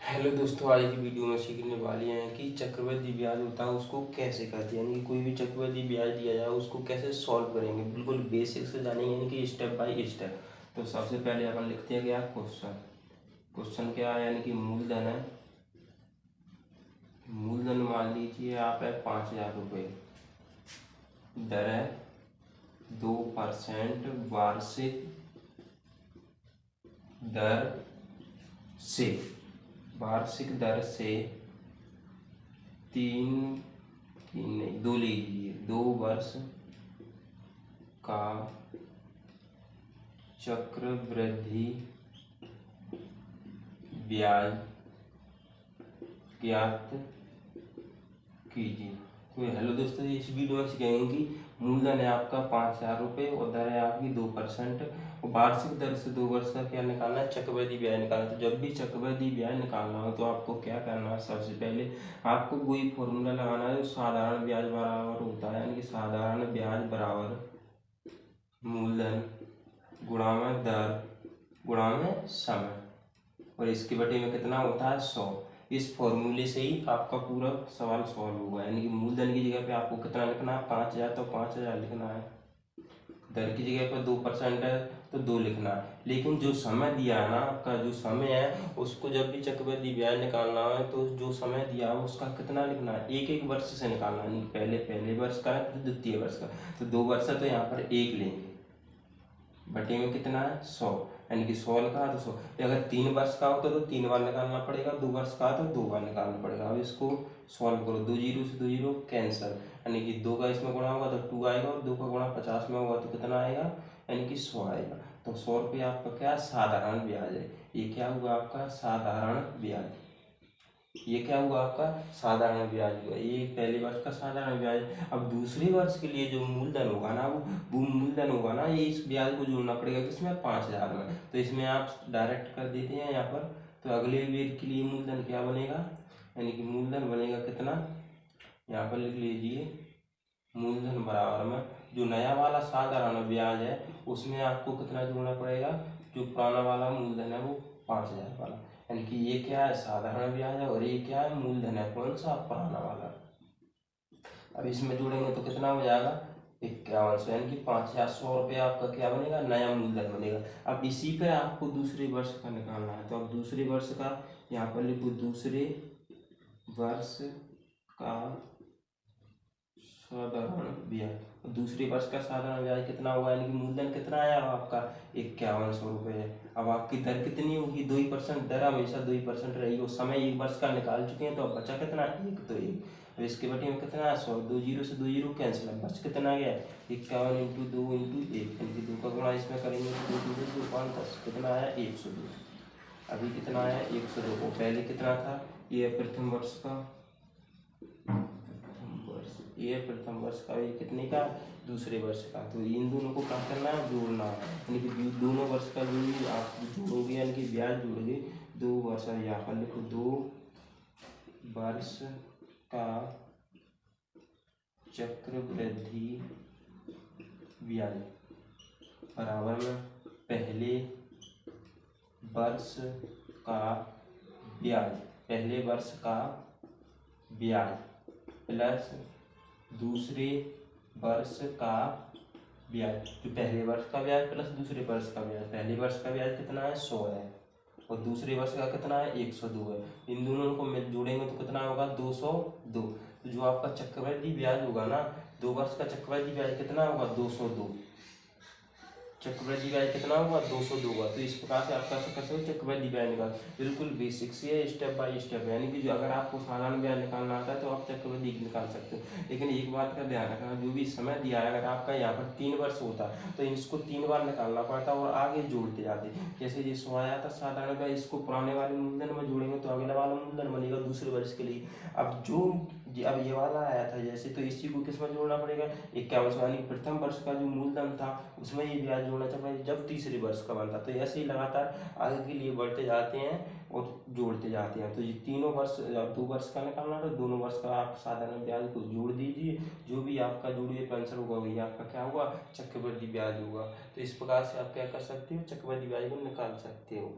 Hello दोस्तों, आज की वीडियो में सीखने वाले हैं कि चक्रवृद्धि ब्याज होता है उसको कैसे करते हैं, यानी कि कोई भी चक्रवृद्धि ब्याज दिया जाए उसको कैसे सॉल्व करेंगे। बिल्कुल बेसिक से जानेंगे, यानी कि स्टेप बाय स्टेप। तो सबसे पहले अपन लिखते हैं क्या क्वेश्चन। क्वेश्चन क्या है, यानी कि मूलधन है। मूलधन मान लीजिए आप है 5,000 रुपये। दर है 2% वार्षिक दर से। वार्षिक दर से तीन तीन नहीं, दो लीजिए, 2 वर्ष का चक्रवृद्धि ब्याज ज्ञात कीजिए। तो हेलो दोस्तों, इस वीडियो में सीखेंगे कि मूलधन है आपका 5,000 रुपये और दर है आपकी 2%। और वार्षिक दर से 2 वर्ष का क्या निकालना है, चक्रवृद्धि ब्याज निकालना है। तो जब भी चक्रवृद्धि ब्याज निकालना हो तो आपको क्या करना है, सबसे पहले आपको कोई फॉर्मूला लगाना है जो साधारण ब्याज बराबर होता है, यानी कि साधारण ब्याज बराबर मूलधन गुणा में दर गुणा में समय, और इसके बटे में कितना होता है 100। इस फॉर्मूले से ही आपका पूरा सवाल सॉल्व होगा। यानी कि मूलधन की जगह पे आपको कितना लिखना है, 5,000, तो 5,000 लिखना है। दर की जगह पर 2% है तो 2 लिखना है। लेकिन जो समय दिया है ना, आपका जो समय है उसको जब भी चक्रवृद्धि ब्याज निकालना है तो जो समय दिया है उसका कितना लिखना है, एक एक वर्ष से निकालना है। पहले वर्ष का है, फिर द्वितीय वर्ष का। तो 2 वर्ष है तो यहाँ पर 1 लेंगे, बटे में कितना है 100, यानी कि 100 लिखा तो 100। अगर 3 वर्ष का होता तो 3 बार निकालना पड़ेगा, 2 वर्ष का तो 2 बार निकालना पड़ेगा। अब इसको सॉल्व करो, 2 जीरो से 2 जीरो कैंसिल, यानी कि 2 का इसमें गुणा होगा तो 2 आएगा, और 2 का गुणा 50 में होगा तो कितना आएगा, यानी कि 100 आएगा। तो 100 रुपये आपका क्या साधारण ब्याज है। ये क्या हुआ आपका साधारण ब्याज। ये क्या हुआ आपका साधारण ब्याज हुआ, ये पहले वर्ष का साधारण ब्याज। अब दूसरे वर्ष के लिए जो मूलधन होगा ना, वो मूलधन होगा ना, ये इस ब्याज को जोड़ना पड़ेगा किसमें, 5,000 में। तो इसमें आप डायरेक्ट कर देते हैं यहाँ पर। तो अगले बेर के लिए मूलधन क्या बनेगा, यानी कि मूलधन बनेगा कितना, यहाँ पर लिख लीजिए। मूलधन बराबर में जो नया वाला साधारण ब्याज है उसमें आपको कितना जोड़ना पड़ेगा, जो पुराना वाला मूलधन है वो 5,000 वाला। यानी कि ये क्या है साधारण ब्याज है, और ये क्या है मूलधन है, कौन सा पुराना वाला। अब इसमें जोड़ेंगे तो कितना हो जाएगा 5100, यानी कि 5,000, 100 रुपये आपका क्या बनेगा, नया मूलधन बनेगा। अब इसी पे आपको दूसरे वर्ष का निकालना है। तो अब दूसरे वर्ष का यहाँ पर लिखो, दूसरे वर्ष का साधारण ब्याज। दूसरे वर्ष का साधारण ब्याज कितना हुआ, यानी कि मूलधन कितना आया आपका 5,100 रुपये है। अब आपकी दर कितनी होगी, 2%। दर हमेशा 2% रहेगी, और समय 1 वर्ष का निकाल चुके हैं। तो अब बचा कितना, 1, तो 1। अब इसके बटे में कितना है 100, 2 जीरो से 2 जीरो कैंसिल, अब बच कितना गया 51 इंटू 2 इंटू 1, यानी कि 2 का गुणा इसमें करेंगे तो 2 2 2 5 10, कितना आया 102। अभी कितना आया 102, और पहले कितना था, ये प्रथम वर्ष का, ये प्रथम वर्ष का, ये कितने का दूसरे वर्ष का। तो इन दोनों को क्या करना है, जोड़ना है। यानी कि दोनों वर्ष का जो भी आप जोड़ोगे, यानी कि ब्याज जोड़ोगे, 2 वर्ष, यहाँ पर लिखो 2 वर्ष का चक्रवृद्धि ब्याज बराबर में पहले वर्ष का ब्याज, पहले वर्ष का ब्याज प्लस दूसरे वर्ष का ब्याज। जो पहले वर्ष का ब्याज प्लस दूसरे वर्ष का ब्याज, पहले वर्ष का ब्याज कितना है 100 है, और दूसरे वर्ष का कितना है 102 है। इन दोनों को जोड़ेंगे तो कितना होगा 202। तो जो आपका चक्रवृद्धि ब्याज होगा ना, 2 वर्ष का चक्रवृद्धि ब्याज कितना होगा 202। चक्रवृद्धि ब्याज कितना होगा 202 होगा। तो इस प्रकार से आप कर सकते हो चक्रवृद्धि ब्याज निकाल। बिल्कुल बेसिक से है, स्टेप बाय स्टेप, यानी कि जो अगर आपको साधारण ब्याज निकालना आता है तो आप चक्रवृद्धि निकाल सकते हो। लेकिन एक बात का ध्यान रखना, जो भी समय दिया है, अगर आपका यहाँ पर 3 वर्ष होता तो इसको 3 बार निकालना पड़ता और आगे जोड़ते जाते। जैसे ये 100 आया था साधारण ब्याज, इसको पुराने वाले मूलधन में जोड़ेंगे तो अगला वाला मूलधन बनेगा दूसरे वर्ष के लिए। अब ये वाला आया था जैसे, तो इसी को किसमें जोड़ना पड़ेगा 51, यानी प्रथम वर्ष का जो मूलधन था उसमें ये ब्याज जोड़ना चाहिए जब तीसरे वर्ष का बनता। तो ऐसे ही लगातार आगे के लिए बढ़ते जाते हैं और जोड़ते जाते हैं। तो ये तीनों वर्ष, अब 2 वर्ष का निकालना तो दोनों वर्ष का आप साधारण ब्याज को जोड़ दीजिए। जो भी आपका जोड़िए आंसर होगा वही आपका क्या होगा, चक्रवृद्धि ब्याज होगा। तो इस प्रकार से आप क्या कर सकते हो, चक्रवृद्धि ब्याज को निकाल सकते हो।